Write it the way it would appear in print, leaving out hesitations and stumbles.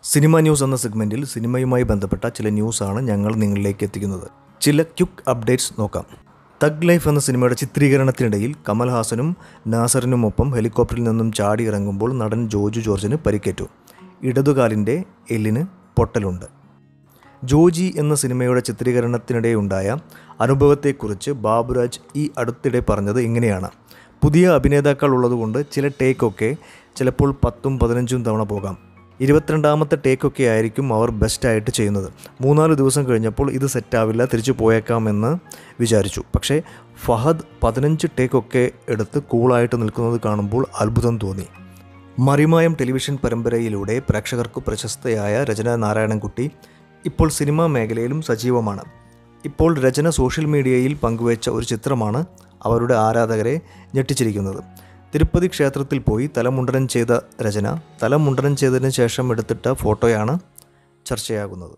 Cinema news എന്ന സെഗ്മെൻറ്റിൽ സിനിമയുമായി ബന്ധപ്പെട്ട ചില ന്യൂസാണ് ഞങ്ങൾ നിങ്ങളിലേക്ക് എത്തിക്കുന്നത്. ചില ക്വിക്ക് അപ്ഡേറ്റ്സ് നോക്കാം. തഗ് ലൈഫ് എന്ന സിനിമയുടെ ചിത്രീകരണത്തിനിടയിൽ കമൽഹാസനും നാസറിനുമൊപ്പം ഹെലികോപ്റ്ററിൽ നിന്നും ചാടി ഇറങ്ങുമ്പോൾ നടൻ ജോജു ജോർജിന് പരിക്കേറ്റു. ഇടതുകാലിൻ്റെ എല്ലിന് പൊട്ടലുണ്ട്. ജോജി എന്ന സിനിമയുടെ ചിത്രീകരണത്തിനിടെയുണ്ടായ അനുഭവത്തെക്കുറിച്ച് ബാബുരാജ് ഈ അടുത്തിടെ പറഞ്ഞത് ഇങ്ങനെയാണ്: പുതിയ അഭിനേതാക്കൾ ഉള്ളതുകൊണ്ട് ചില ടേക്കൊക്കെ ചിലപ്പോൾ 10-15 തവണ പോകാം. 22ാമത്തെ ടേക്കൊക്കെ ആയിരിക്കും അവർ ബെസ്റ്റായിട്ട് ചെയ്യുന്നത്. 3-4 ദിവസം കഴിഞ്ഞപ്പോൾ ഇത് സെറ്റാവില്ല, തിരിച്ചു പോയേക്കാമെന്ന് വിചാരിച്ചു. പക്ഷേ ഫഹദ് 15 ടേക്കൊക്കെ എടുത്ത് കൂളായിട്ട് നിൽക്കുന്നത് കാണുമ്പോൾ അത്ഭുതം തോന്നി. മറിമായം ടെലിവിഷൻ പരമ്പരയിലൂടെ പ്രേക്ഷകർക്ക് പ്രശസ്തയായ രചന നാരായണൻകുട്ടി ഇപ്പോൾ സിനിമാ മേഖലയിലും സജീവമാണ്. ഇപ്പോൾ രചന സോഷ്യൽ മീഡിയയിൽ പങ്കുവച്ച ഒരു ചിത്രമാണ് അവരുടെ ആരാധകരെ ഞെട്ടിച്ചിരിക്കുന്നത്. തിരുപ്പതി ക്ഷേത്രത്തിൽ പോയി തലമുണ്ടനം ചെയ്ത രചന തലമുണ്ടനം ചെയ്തതിന് ശേഷം എടുത്തിട്ട ഫോട്ടോയാണ് ചർച്ചയാകുന്നത്.